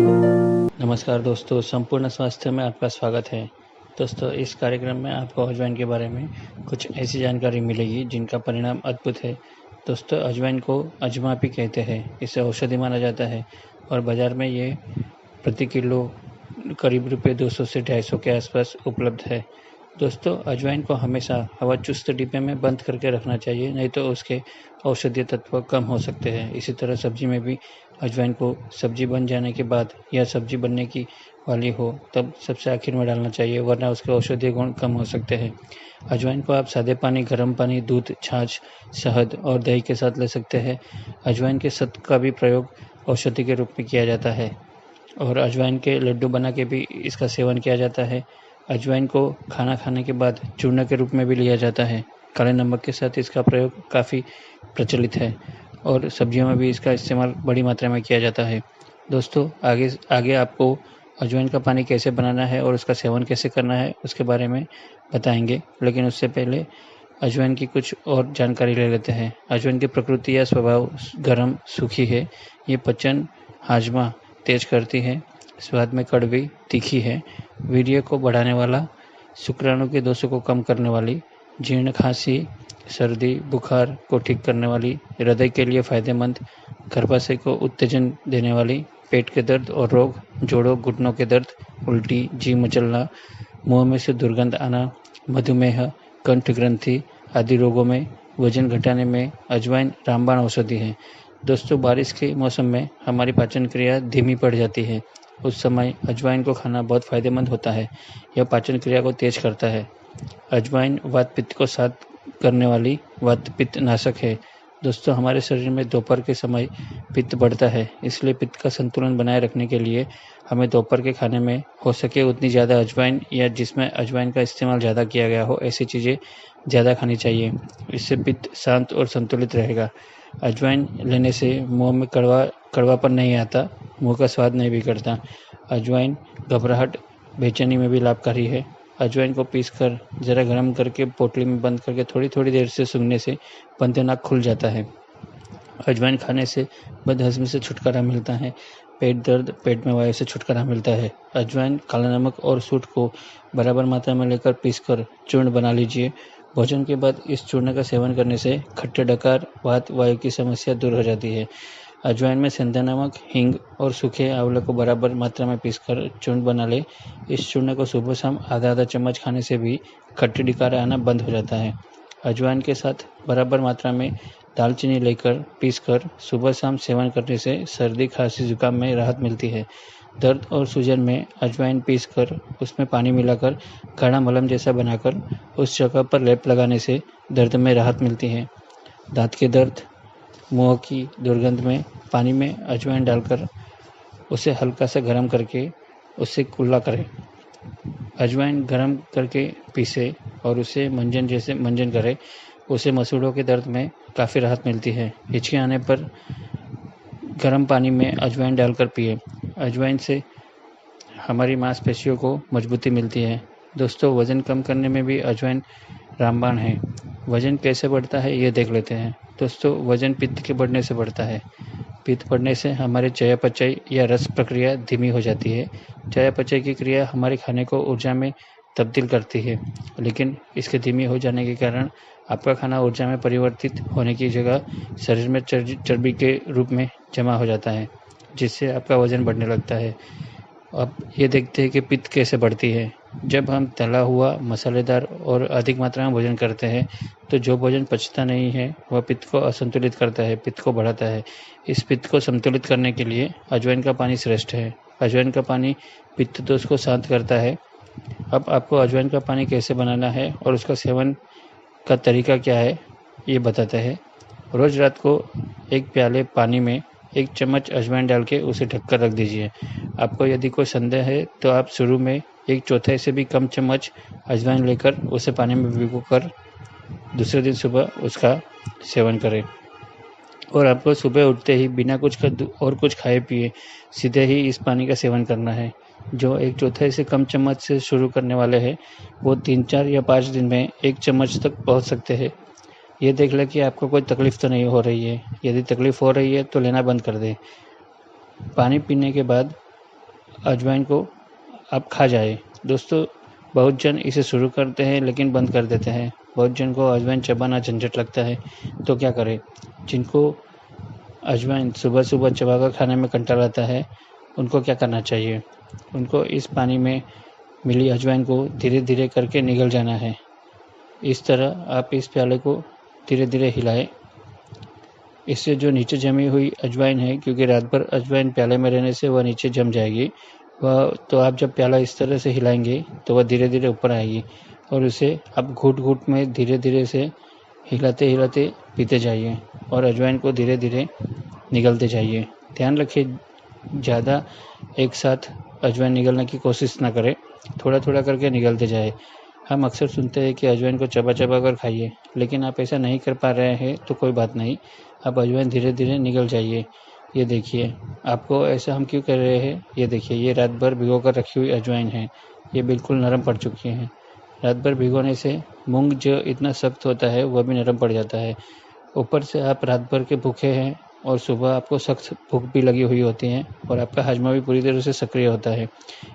नमस्कार दोस्तों, संपूर्ण स्वास्थ्य में आपका स्वागत है। दोस्तों, इस कार्यक्रम में आपको अजवाइन के बारे में कुछ ऐसी जानकारी मिलेगी जिनका परिणाम अद्भुत है। दोस्तों, अजवाइन को अजमा भी कहते हैं। इसे औषधि माना जाता है और बाज़ार में ये प्रति किलो करीब रुपये 200 से 250 के आसपास उपलब्ध है। दोस्तों, अजवाइन को हमेशा हवाचुस्त डिब्बे में बंद करके रखना चाहिए, नहीं तो उसके औषधीय तत्व कम हो सकते हैं। इसी तरह सब्जी में भी अजवाइन को सब्जी बन जाने के बाद या सब्जी बनने की वाली हो तब सबसे आखिर में डालना चाहिए, वरना उसके औषधीय गुण कम हो सकते हैं। अजवाइन को आप सादे पानी, गर्म पानी, दूध, छाछ, शहद और दही के साथ ले सकते हैं। अजवाइन के सत्व का भी प्रयोग औषधि के रूप में किया जाता है और अजवाइन के लड्डू बना के भी इसका सेवन किया जाता है। अजवाइन को खाना खाने के बाद चूर्ण के रूप में भी लिया जाता है। काले नमक के साथ इसका प्रयोग काफ़ी प्रचलित है और सब्जियों में भी इसका इस्तेमाल बड़ी मात्रा में किया जाता है। दोस्तों, आगे आपको अजवाइन का पानी कैसे बनाना है और उसका सेवन कैसे करना है उसके बारे में बताएंगे, लेकिन उससे पहले अजवाइन की कुछ और जानकारी ले लेते हैं। अजवाइन की प्रकृति या स्वभाव गर्म, सूखी है। ये पाचन, हाजमा तेज करती है। स्वाद में कड़वी, तीखी है। वीर्य को बढ़ाने वाला, शुक्राणु के दोषों को कम करने वाली, जीर्ण, खांसी, सर्दी, बुखार को ठीक करने वाली, हृदय के लिए फायदेमंद, गर्भाशय को उत्तेजन देने वाली, पेट के दर्द और रोग, जोड़ों घुटनों के दर्द, उल्टी, जी मचलना, मुंह में से दुर्गंध आना, मधुमेह, कंठ ग्रंथि आदि रोगों में, वजन घटाने में अजवाइन रामबाण औषधि है। दोस्तों, बारिश के मौसम में हमारी पाचन क्रिया धीमी पड़ जाती है। उस समय अजवाइन को खाना बहुत फायदेमंद होता है। यह पाचन क्रिया को तेज करता है। अजवाइन वात पित्त को शांत करने वाली वात पित्त नाशक है। दोस्तों, हमारे शरीर में दोपहर के समय पित्त बढ़ता है, इसलिए पित्त का संतुलन बनाए रखने के लिए हमें दोपहर के खाने में हो सके उतनी ज़्यादा अजवाइन या जिसमें अजवाइन का इस्तेमाल ज़्यादा किया गया हो ऐसी चीज़ें ज़्यादा खानी चाहिए। इससे पित्त शांत और संतुलित रहेगा। अजवाइन लेने से मुंह में कड़वापन नहीं आता, मुंह का स्वाद नहीं बिगड़ता। अजवाइन घबराहट, बेचैनी में भी लाभकारी है। अजवाइन को पीसकर ज़रा गर्म करके पोटली में बंद करके थोड़ी थोड़ी देर से सूंघने से बंद नाक खुल जाता है। अजवाइन खाने से बदहज़मी से छुटकारा मिलता है। पेट दर्द, पेट में वायु से छुटकारा मिलता है। अजवाइन, काला नमक और सूंठ को बराबर मात्रा में लेकर पीसकर चूर्ण बना लीजिए। भोजन के बाद इस चूर्ण का सेवन करने से खट्टे डकार, वात, वायु की समस्या दूर हो जाती है। अजवाइन में सेंधा नमक, हींग और सूखे आंवले को बराबर मात्रा में पीसकर चूर्ण बना ले। इस चूर्ण को सुबह शाम आधा आधा चम्मच खाने से भी खट्टे डकार आना बंद हो जाता है। अजवाइन के साथ बराबर मात्रा में दालचीनी लेकर पीसकर सुबह शाम सेवन करने से सर्दी, खांसी, जुकाम में राहत मिलती है। दर्द और सूजन में अजवाइन पीसकर उसमें पानी मिलाकर गाढ़ा मलम जैसा बनाकर उस जगह पर लेप लगाने से दर्द में राहत मिलती है। दांत के दर्द, मुंह की दुर्गंध में पानी में अजवाइन डालकर उसे हल्का सा गर्म करके उससे कुल्ला करें। अजवाइन गर्म करके पीसे और उसे मंजन जैसे मंजन करें। उसे मसूड़ों के दर्द में काफ़ी राहत मिलती है। हिचकी आने पर गर्म पानी में अजवाइन डालकर पिए। अजवाइन से हमारी मांसपेशियों को मजबूती मिलती है। दोस्तों, वज़न कम करने में भी अजवाइन रामबाण है। वज़न कैसे बढ़ता है ये देख लेते हैं। दोस्तों, वज़न पित्त के बढ़ने से बढ़ता है। पित्त बढ़ने से हमारे चयापचय या रस प्रक्रिया धीमी हो जाती है। चयापचय की क्रिया हमारे खाने को ऊर्जा में तब्दील करती है, लेकिन इसके धीमी हो जाने के कारण आपका खाना ऊर्जा में परिवर्तित होने की जगह शरीर में चर्बी के रूप में जमा हो जाता है, जिससे आपका वज़न बढ़ने लगता है। अब ये देखते हैं कि पित्त कैसे बढ़ती है। जब हम तला हुआ, मसालेदार और अधिक मात्रा में भोजन करते हैं तो जो भोजन पचता नहीं है वह पित्त को असंतुलित करता है, पित्त को बढ़ाता है। इस पित्त को संतुलित करने के लिए अजवाइन का पानी श्रेष्ठ है। अजवाइन का पानी पित्त दोष को शांत करता है। अब आपको अजवाइन का पानी कैसे बनाना है और उसका सेवन का तरीका क्या है ये बताते हैं। रोज़ रात को एक प्याले पानी में 1 चम्मच अजवाइन डाल के उसे ढककर रख दीजिए। आपको यदि कोई संदेह है तो आप शुरू में 1/4 से भी कम चम्मच अजवाइन लेकर उसे पानी में भिगोकर दूसरे दिन सुबह उसका सेवन करें। और आपको सुबह उठते ही बिना कुछ खाए पिए सीधे ही इस पानी का सेवन करना है। जो 1/4 से कम चम्मच से शुरू करने वाले हैं वो 3, 4 या 5 दिन में 1 चम्मच तक पहुंच सकते हैं। ये देख लें कि आपको कोई तकलीफ़ तो नहीं हो रही है। यदि तकलीफ़ हो रही है तो लेना बंद कर दें। पानी पीने के बाद अजवाइन को आप खा जाए। दोस्तों, बहुत जन इसे शुरू करते हैं लेकिन बंद कर देते हैं। बहुत जन को अजवाइन चबाना झंझट लगता है, तो क्या करें? जिनको अजवाइन सुबह सुबह चबाकर खाने में कंटाला आता है, उनको क्या करना चाहिए? उनको इस पानी में मिली अजवाइन को धीरे धीरे करके निगल जाना है। इस तरह आप इस प्याले को धीरे धीरे हिलाएं। इससे जो नीचे जमी हुई अजवाइन है, क्योंकि रात भर अजवाइन प्याले में रहने से वह नीचे जम जाएगी, वह तो आप जब प्याला इस तरह से हिलाएंगे तो वह धीरे धीरे ऊपर आएगी और उसे आप घूट घूट में धीरे धीरे से हिलाते हिलाते पीते जाइए और अजवाइन को धीरे धीरे निगलते जाइए। ध्यान रखिए, ज़्यादा एक साथ अजवाइन निगलने की कोशिश ना करें, थोड़ा थोड़ा करके निगलते जाए। हम अक्सर सुनते हैं कि अजवाइन को चबा चबा कर खाइए, लेकिन आप ऐसा नहीं कर पा रहे हैं तो कोई बात नहीं, आप अजवाइन धीरे धीरे निगल जाइए। ये देखिए, आपको ऐसा हम क्यों कर रहे हैं? ये देखिए, ये रात भर भिगो कर रखी हुई अजवाइन है, ये बिल्कुल नरम पड़ चुकी हैं। रात भर भिगोने से मूंग जो इतना सख्त होता है वह भी नरम पड़ जाता है। ऊपर से आप रात भर के भूखे हैं और सुबह आपको सख्त भूख भी लगी हुई होती है और आपका हजमा भी पूरी तरह से सक्रिय होता है।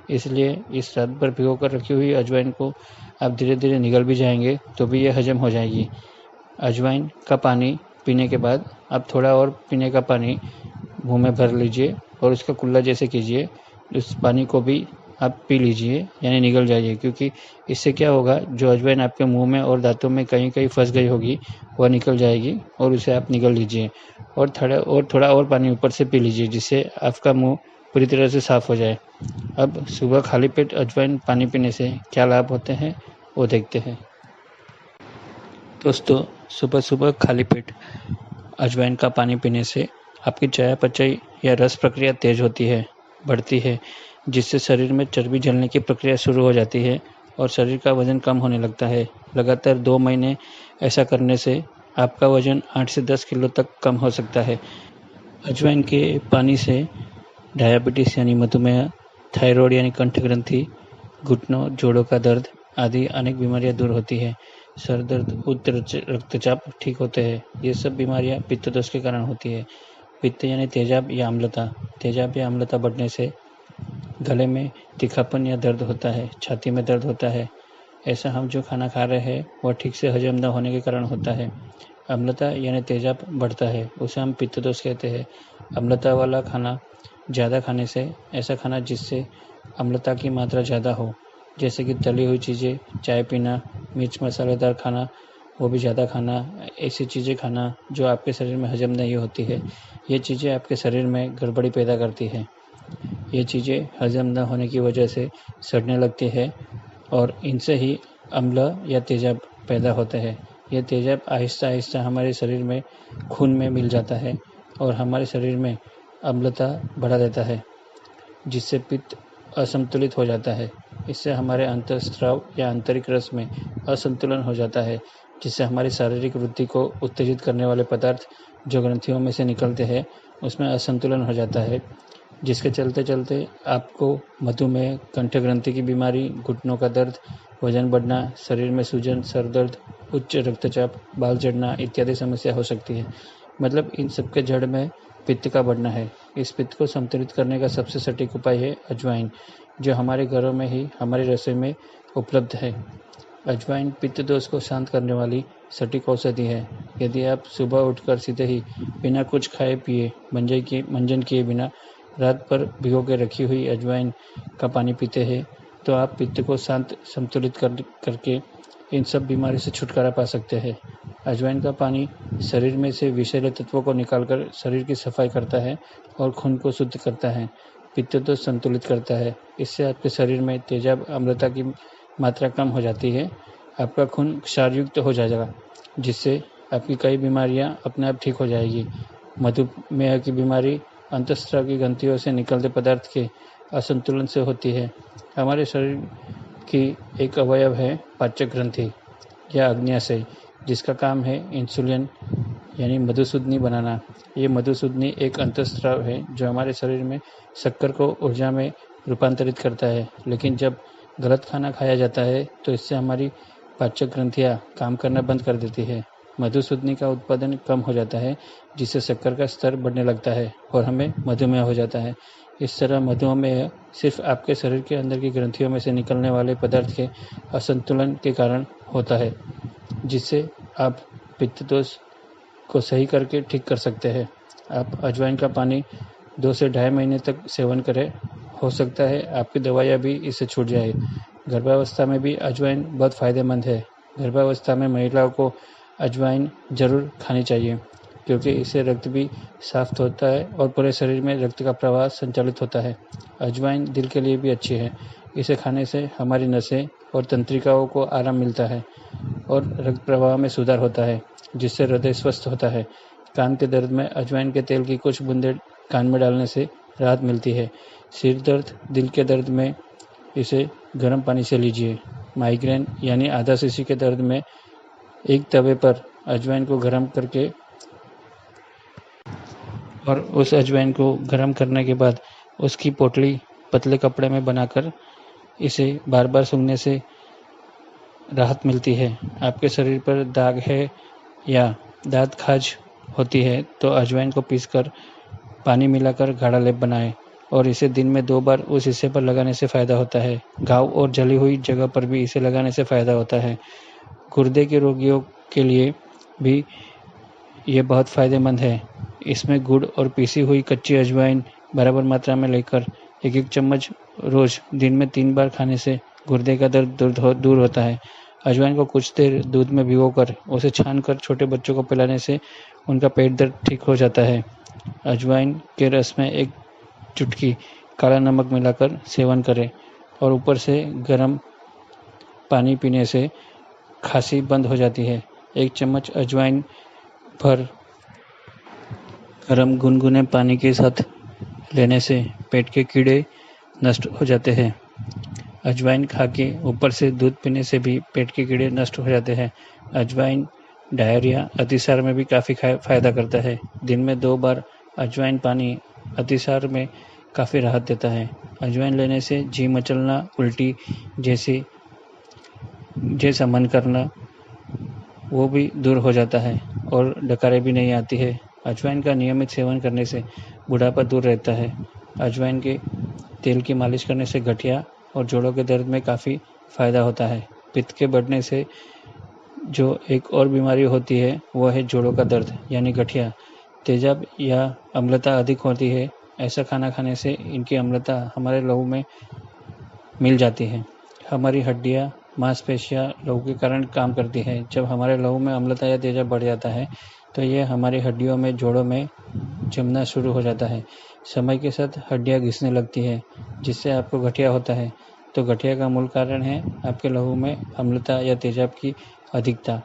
इसलिए इस रात भर भिगो कर रखी हुई अजवाइन को आप धीरे धीरे निगल भी जाएंगे तो भी ये हजम हो जाएगी। अजवाइन का पानी पीने के बाद आप थोड़ा और पीने का पानी मुंह में भर लीजिए और उसका कुल्ला जैसे कीजिए। उस पानी को भी आप पी लीजिए, यानी निगल जाइए, क्योंकि इससे क्या होगा, जो अजवाइन आपके मुंह में और दांतों में कहीं कहीं फंस गई होगी वह निकल जाएगी और उसे आप निगल लीजिए और थोड़ा और पानी ऊपर से पी लीजिए, जिससे आपका मुंह पूरी तरह से साफ हो जाए। अब सुबह खाली पेट अजवाइन पानी पीने से क्या लाभ होते हैं वो देखते हैं। दोस्तों, सुबह सुबह खाली पेट अजवाइन का पानी पीने से आपकी चयापचय या रस प्रक्रिया तेज होती है, बढ़ती है, जिससे शरीर में चर्बी जलने की प्रक्रिया शुरू हो जाती है और शरीर का वजन कम होने लगता है। लगातार 2 महीने ऐसा करने से आपका वजन 8 से 10 किलो तक कम हो सकता है। अजवाइन के पानी से डायबिटीज़ यानी मधुमेह, थायराइड यानी कंठ ग्रंथि, घुटनों जोड़ों का दर्द आदि अनेक बीमारियां दूर होती है। सर दर्द, उच्च रक्तचाप ठीक होते हैं। ये सब बीमारियां पित्त दोष के कारण होती है। पित्त यानी तेजाब या अम्लता। तेजाब या अम्लता बढ़ने से गले में तीखापन या दर्द होता है, छाती में दर्द होता है। ऐसा हम जो खाना खा रहे हैं वह ठीक से हजम न होने के कारण होता है। अम्लता यानी तेजाब बढ़ता है, उसे हम पित्त दोष कहते हैं। अम्लता वाला खाना ज़्यादा खाने से, ऐसा खाना जिससे अम्लता की मात्रा ज़्यादा हो, जैसे कि तली हुई चीज़ें, चाय पीना, मिर्च मसालेदार खाना, वो भी ज़्यादा खाना, ऐसी चीज़ें खाना जो आपके शरीर में हजम नहीं होती है, ये चीज़ें आपके शरीर में गड़बड़ी पैदा करती है। ये चीज़ें हजम न होने की वजह से सड़ने लगती है और इनसे ही अम्ल या तेजाब पैदा होता है। यह तेजाब आहिस्ता आहिस्ता हमारे शरीर में खून में मिल जाता है और हमारे शरीर में अम्लता बढ़ा देता है, जिससे पित्त असंतुलित हो जाता है। इससे हमारे अंतःस्राव या आंतरिक रस में असंतुलन हो जाता है, जिससे हमारी शारीरिक वृद्धि को उत्तेजित करने वाले पदार्थ जो ग्रंथियों में से निकलते हैं उसमें असंतुलन हो जाता है, जिसके चलते चलते आपको मधुमेह, कंठ ग्रंथि की बीमारी, घुटनों का दर्द, वजन बढ़ना, शरीर में सूजन, सर दर्द, उच्च रक्तचाप, बाल झड़ना इत्यादि समस्या हो सकती है। मतलब इन सबके जड़ में पित्त का बढ़ना है। इस पित्त को संतुलित करने का सबसे सटीक उपाय है अजवाइन, जो हमारे घरों में ही हमारी रसोई में उपलब्ध है। अजवाइन पित्त दोष को शांत करने वाली सटीक औषधि है। यदि आप सुबह उठकर सीधे ही बिना कुछ खाए पिए, मंजन किए बिना रात भर भिगो के रखी हुई अजवाइन का पानी पीते हैं तो आप पित्त को संतुलित करके इन सब बीमारी से छुटकारा पा सकते हैं। अजवाइन का पानी शरीर में से विषैले तत्वों को निकालकर शरीर की सफाई करता है और खून को शुद्ध करता है, पित्त दोष संतुलित करता है। इससे आपके शरीर में तेजाब, अम्लता की मात्रा कम हो जाती है, आपका खून क्षारयुक्त हो जाएगा, जिससे आपकी कई बीमारियां अपने आप ठीक हो जाएगी। मधुमेह की बीमारी अंतःस्राव की ग्रंथियों से निकलते पदार्थ के असंतुलन से होती है। हमारे शरीर की एक अवयव है पाचक ग्रंथि या अग्न्याशय, जिसका काम है इंसुलिन यानी मधुसूदनी बनाना। ये मधुसूदनी एक अंतःस्राव है जो हमारे शरीर में शक्कर को ऊर्जा में रूपांतरित करता है, लेकिन जब गलत खाना खाया जाता है तो इससे हमारी पाचक ग्रंथियाँ काम करना बंद कर देती है। मधुसूदनी का उत्पादन कम हो जाता है, जिससे शक्कर का स्तर बढ़ने लगता है और हमें मधुमेह हो जाता है। इस तरह मधुमेह सिर्फ आपके शरीर के अंदर की ग्रंथियों में से निकलने वाले पदार्थ के असंतुलन के कारण होता है, जिससे आप पित्त दोष को सही करके ठीक कर सकते हैं। आप अजवाइन का पानी 2 से ढाई महीने तक सेवन करें। हो सकता है आपकी दवाइयाँ भी इससे छूट जाए। गर्भावस्था में भी अजवाइन बहुत फ़ायदेमंद है। गर्भावस्था में महिलाओं को अजवाइन ज़रूर खानी चाहिए, क्योंकि इससे रक्त भी साफ होता है और पूरे शरीर में रक्त का प्रवाह संचालित होता है। अजवाइन दिल के लिए भी अच्छी है। इसे खाने से हमारी नसें और तंत्रिकाओं को आराम मिलता है और रक्त प्रवाह में सुधार होता है, जिससे हृदय स्वस्थ होता है। कान के दर्द में अजवाइन के तेल की कुछ बूंदें कान में डालने से राहत मिलती है। सिर दर्द, दिल के दर्द में इसे गर्म पानी से लीजिए। माइग्रेन यानी आधा शीशी के दर्द में एक तवे पर अजवाइन को गर्म करके और उस अजवाइन को गर्म करने के बाद उसकी पोटली पतले कपड़े में बनाकर इसे बार बार सूंघने से राहत मिलती है। आपके शरीर पर दाग है या दांत खाज होती है तो अजवाइन को पीसकर पानी मिलाकर गाढ़ा लेप बनाएं और इसे दिन में 2 बार उस हिस्से पर लगाने से फ़ायदा होता है। घाव और जली हुई जगह पर भी इसे लगाने से फ़ायदा होता है। गुर्दे के रोगियों के लिए भी ये बहुत फ़ायदेमंद है। इसमें गुड़ और पीसी हुई कच्ची अजवाइन बराबर मात्रा में लेकर 1-1 चम्मच रोज़ दिन में 3 बार खाने से गुर्दे का दर्द दूर होता है। अजवाइन को कुछ देर दूध में भिगोकर उसे छानकर छोटे बच्चों को पिलाने से उनका पेट दर्द ठीक हो जाता है। अजवाइन के रस में 1 चुटकी काला नमक मिलाकर सेवन करें और ऊपर से गर्म पानी पीने से खांसी बंद हो जाती है। 1 चम्मच अजवाइन भर गर्म गुनगुने पानी के साथ लेने से पेट के कीड़े नष्ट हो जाते हैं। अजवाइन खा के ऊपर से दूध पीने से भी पेट के कीड़े नष्ट हो जाते हैं। अजवाइन डायरिया, अतिसार में भी काफ़ी फ़ायदा करता है। दिन में 2 बार अजवाइन पानी अतिसार में काफ़ी राहत देता है। अजवाइन लेने से जी मचलना, उल्टी जैसा मन करना वो भी दूर हो जाता है और डकारें भी नहीं आती है। अजवाइन का नियमित सेवन करने से बुढ़ापा दूर रहता है। अजवाइन के तेल की मालिश करने से गठिया और जोड़ों के दर्द में काफ़ी फ़ायदा होता है। पित्त के बढ़ने से जो एक और बीमारी होती है वह है जोड़ों का दर्द यानी गठिया। तेजाब या अम्लता अधिक होती है। ऐसा खाना खाने से इनकी अम्लता हमारे लहू में मिल जाती है। हमारी हड्डियाँ, मांसपेशियाँ लहू के कारण काम करती है। जब हमारे लहू में अम्लता या तेजाब बढ़ जाता है तो यह हमारी हड्डियों में, जोड़ों में जमना शुरू हो जाता है। समय के साथ हड्डियाँ घिसने लगती है, जिससे आपको गठिया होता है। तो गठिया का मूल कारण है आपके लहू में अम्लता या तेजाब की अधिकता।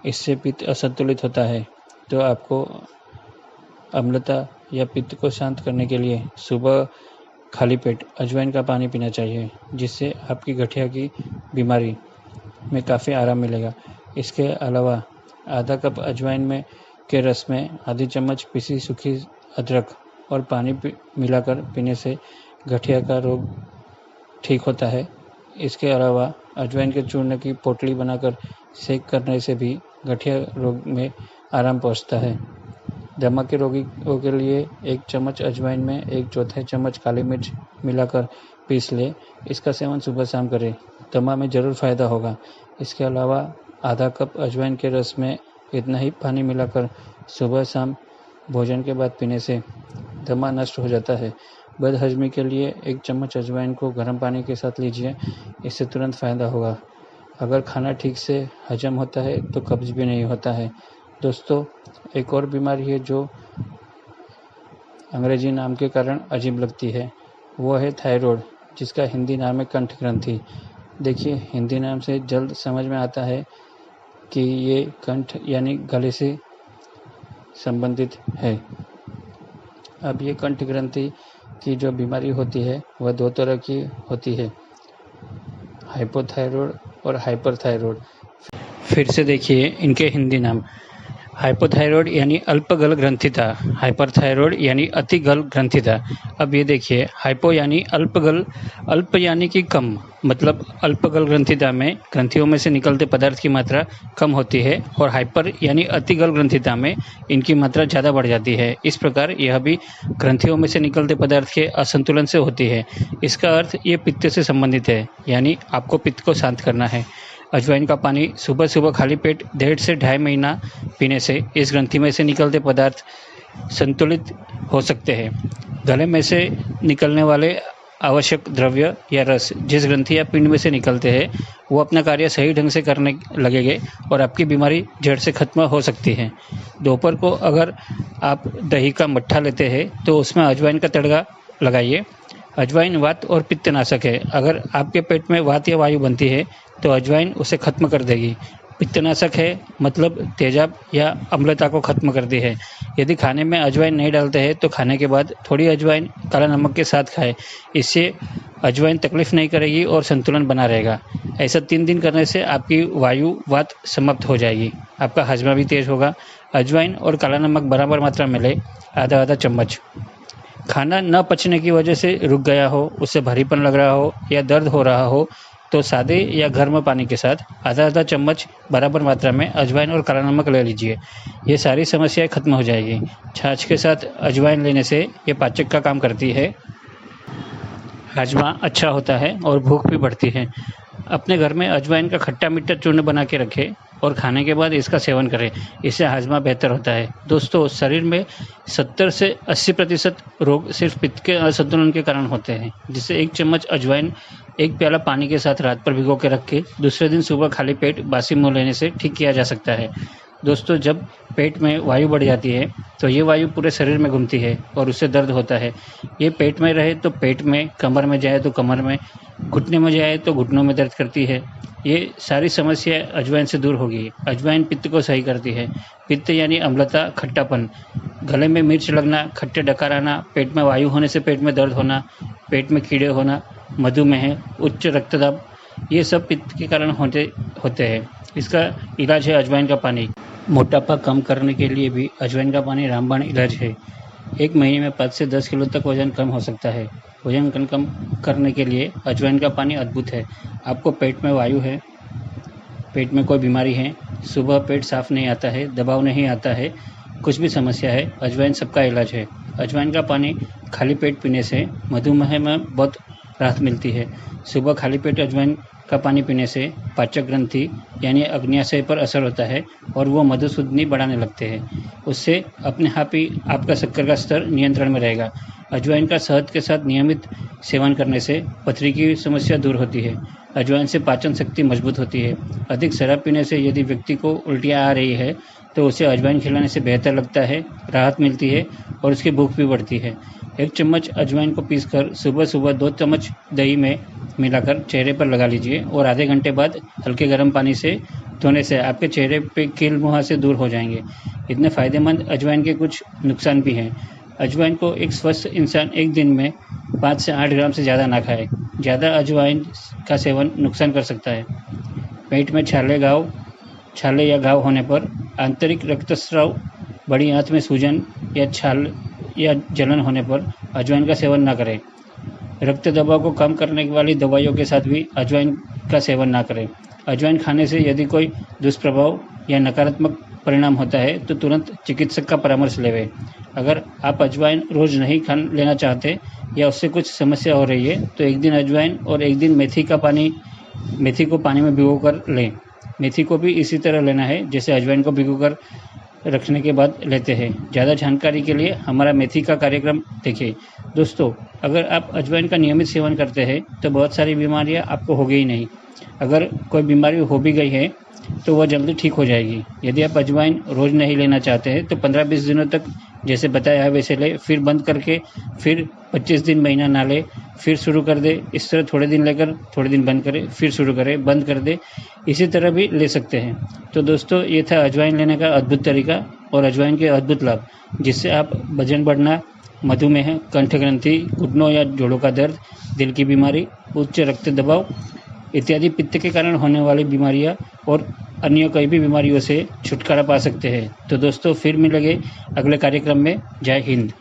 इससे पित्त असंतुलित होता है। तो आपको अम्लता या पित्त को शांत करने के लिए सुबह खाली पेट अजवाइन का पानी पीना चाहिए, जिससे आपकी गठिया की बीमारी में काफ़ी आराम मिलेगा। इसके अलावा आधा कप अजवाइन में के रस में आधी चम्मच पिसी सूखी अदरक और पानी मिलाकर पीने से गठिया का रोग ठीक होता है। इसके अलावा अजवाइन के चूर्ण की पोटली बनाकर सेक करने से भी गठिया रोग में आराम पहुंचता है। दमा के रोगियों के लिए 1 चम्मच अजवाइन में 1/4 चम्मच काली मिर्च मिलाकर पीस ले। इसका सेवन सुबह शाम करें। दमा में ज़रूर फ़ायदा होगा। इसके अलावा आधा कप अजवाइन के रस में इतना ही पानी मिलाकर सुबह शाम भोजन के बाद पीने से दमा नष्ट हो जाता है। बदहजमी के लिए 1 चम्मच अजवाइन को गर्म पानी के साथ लीजिए। इससे तुरंत फ़ायदा होगा। अगर खाना ठीक से हजम होता है तो कब्ज भी नहीं होता है। दोस्तों, एक और बीमारी है जो अंग्रेजी नाम के कारण अजीब लगती है, वो है थायराइड, जिसका हिंदी नाम है कंठ ग्रंथि। देखिए, हिंदी नाम से जल्द समझ में आता है कि ये कंठ यानी गले से संबंधित है। अब ये कंठ ग्रंथि की जो बीमारी होती है वह 2 तरह की होती है, हाइपोथायरॉयड और हाइपरथायरॉयड। फिर से देखिए इनके हिंदी नाम। हाइपोथायरॉयड यानी अल्पगल ग्रंथिता, हाइपरथायरॉयड यानी अतिगल ग्रंथिता। अब ये देखिए, हाइपो यानी अल्पगल, अल्प यानी कि कम, मतलब अल्पगल ग्रंथिता में ग्रंथियों में से निकलते पदार्थ की मात्रा कम होती है, और हाइपर यानी अतिगल ग्रंथिता में इनकी मात्रा ज़्यादा बढ़ जाती है। इस प्रकार यह भी ग्रंथियों में से निकलते पदार्थ के असंतुलन से होती है। इसका अर्थ ये पित्त से संबंधित है, यानी आपको पित्त को शांत करना है। अजवाइन का पानी सुबह सुबह खाली पेट 1.5 से 2.5 महीना पीने से इस ग्रंथि में से निकलते पदार्थ संतुलित हो सकते हैं। गले में से निकलने वाले आवश्यक द्रव्य या रस जिस ग्रंथि या पिंड में से निकलते हैं, वो अपना कार्य सही ढंग से करने लगेंगे और आपकी बीमारी जड़ से खत्म हो सकती है। दोपहर को अगर आप दही का मट्ठा लेते हैं तो उसमें अजवाइन का तड़का लगाइए। अजवाइन वात और पित्तनाशक है। अगर आपके पेट में वात या वायु बनती है तो अजवाइन उसे खत्म कर देगी। पित्तनाशक है, मतलब तेजाब या अम्लता को खत्म करती है। यदि खाने में अजवाइन नहीं डालते हैं तो खाने के बाद थोड़ी अजवाइन काला नमक के साथ खाएं। इससे अजवाइन तकलीफ नहीं करेगी और संतुलन बना रहेगा। ऐसा 3 दिन करने से आपकी वायु वात समाप्त हो जाएगी, आपका हजमा भी तेज होगा। अजवाइन और काला नमक बराबर मात्रा में लें, आधा चम्मच। खाना न पचने की वजह से रुक गया हो, उससे भारीपन लग रहा हो या दर्द हो रहा हो तो सादे या गर्म पानी के साथ आधा चम्मच बराबर मात्रा में अजवाइन और काला नमक ले लीजिए। ये सारी समस्याएं खत्म हो जाएगी। छाछ के साथ अजवाइन लेने से ये पाचक का काम करती है, हाजमा अच्छा होता है और भूख भी बढ़ती है। अपने घर में अजवाइन का खट्टा मीठा चूर्ण बना के रखें और खाने के बाद इसका सेवन करें। इससे हाजमा बेहतर होता है। दोस्तों, शरीर में 70 से 80% रोग सिर्फ पित्त के असंतुलन के कारण होते हैं, जिससे 1 चम्मच अजवाइन 1 प्याला पानी के साथ रात पर भिगो के रख के दूसरे दिन सुबह खाली पेट बासी मुंह लेने से ठीक किया जा सकता है। दोस्तों, जब पेट में वायु बढ़ जाती है तो ये वायु पूरे शरीर में घूमती है और उससे दर्द होता है। ये पेट में रहे तो पेट में, कमर में जाए तो कमर में, घुटने में जाए तो घुटनों में दर्द करती है। ये सारी समस्या अजवाइन से दूर होगी। अजवाइन पित्त को सही करती है। पित्त यानी अम्लता, खट्टापन, गले में मिर्च लगना, खट्टे डकार आना, पेट में वायु होने से पेट में दर्द होना, पेट में कीड़े होना, मधुमेह, उच्च रक्तदाब, ये सब पित्त के कारण होते हैं। इसका इलाज है अजवाइन का पानी। मोटापा कम करने के लिए भी अजवाइन का पानी रामबाण इलाज है। 1 महीने में 5 से 10 किलो तक वजन कम हो सकता है। वजन कम करने के लिए अजवाइन का पानी अद्भुत है। आपको पेट में वायु है, पेट में कोई बीमारी है, सुबह पेट साफ नहीं आता है, दबाव नहीं आता है, कुछ भी समस्या है, अजवाइन सबका इलाज है। अजवाइन का पानी खाली पेट पीने से मधुमेह में बहुत राहत मिलती है। सुबह खाली पेट अजवाइन का पानी पीने से पाचक ग्रंथि यानी अग्न्याशय पर असर होता है और वो मधुसूदनी बढ़ाने लगते हैं। उससे अपने आप ही आपका शक्कर का स्तर नियंत्रण में रहेगा। अजवाइन का शहद के साथ नियमित सेवन करने से पथरी की समस्या दूर होती है। अजवाइन से पाचन शक्ति मजबूत होती है। अधिक शराब पीने से यदि व्यक्ति को उल्टियाँ आ रही है तो उसे अजवाइन खिलाने से बेहतर लगता है, राहत मिलती है और उसकी भूख भी बढ़ती है। 1 चम्मच अजवाइन को पीसकर सुबह सुबह 2 चम्मच दही में मिलाकर चेहरे पर लगा लीजिए और आधे घंटे बाद हल्के गर्म पानी से धोने से आपके चेहरे पे कील मुहासे दूर हो जाएंगे। इतने फायदेमंद अजवाइन के कुछ नुकसान भी हैं। अजवाइन को एक स्वस्थ इंसान एक दिन में 5 से 8 ग्राम से ज़्यादा ना खाए। ज़्यादा अजवाइन का सेवन नुकसान कर सकता है। पेट में छाले या घाव होने पर, आंतरिक रक्तस्राव, बड़ी आंत में सूजन या छाल या जलन होने पर अजवाइन का सेवन ना करें। रक्त दबाव को कम करने वाली दवाइयों के साथ भी अजवाइन का सेवन ना करें। अजवाइन खाने से यदि कोई दुष्प्रभाव या नकारात्मक परिणाम होता है तो तुरंत चिकित्सक का परामर्श लें। अगर आप अजवाइन रोज़ नहीं लेना चाहते या उससे कुछ समस्या हो रही है तो एक दिन अजवाइन और एक दिन मेथी को पानी में भिगोकर लें। मेथी को भी इसी तरह लेना है जैसे अजवाइन को भिगोकर रखने के बाद लेते हैं। ज़्यादा जानकारी के लिए हमारा मेथी का कार्यक्रम देखिए। दोस्तों, अगर आप अजवाइन का नियमित सेवन करते हैं तो बहुत सारी बीमारियां आपको होगी ही नहीं। अगर कोई बीमारी हो भी गई है तो वह जल्दी ठीक हो जाएगी। यदि आप अजवाइन रोज़ नहीं लेना चाहते हैं तो 15-20 दिनों तक जैसे बताया है वैसे ले, फिर बंद करके फिर 25 दिन, महीना ना ले, फिर शुरू कर दे। इस तरह थोड़े दिन लेकर थोड़े दिन बंद करें, फिर शुरू करें, बंद कर दे, इसी तरह भी ले सकते हैं। तो दोस्तों, ये था अजवाइन लेने का अद्भुत तरीका और अजवाइन के अद्भुत लाभ, जिससे आप वजन बढ़ना, मधुमेह, कंठ ग्रंथि, घुटनों या जोड़ों का दर्द, दिल की बीमारी, उच्च रक्त दबाव, इत्यादि पित्त के कारण होने वाली बीमारियां और अन्य कई भी बीमारियों से छुटकारा पा सकते हैं। तो दोस्तों फिर मिलेंगे अगले कार्यक्रम में। जय हिंद।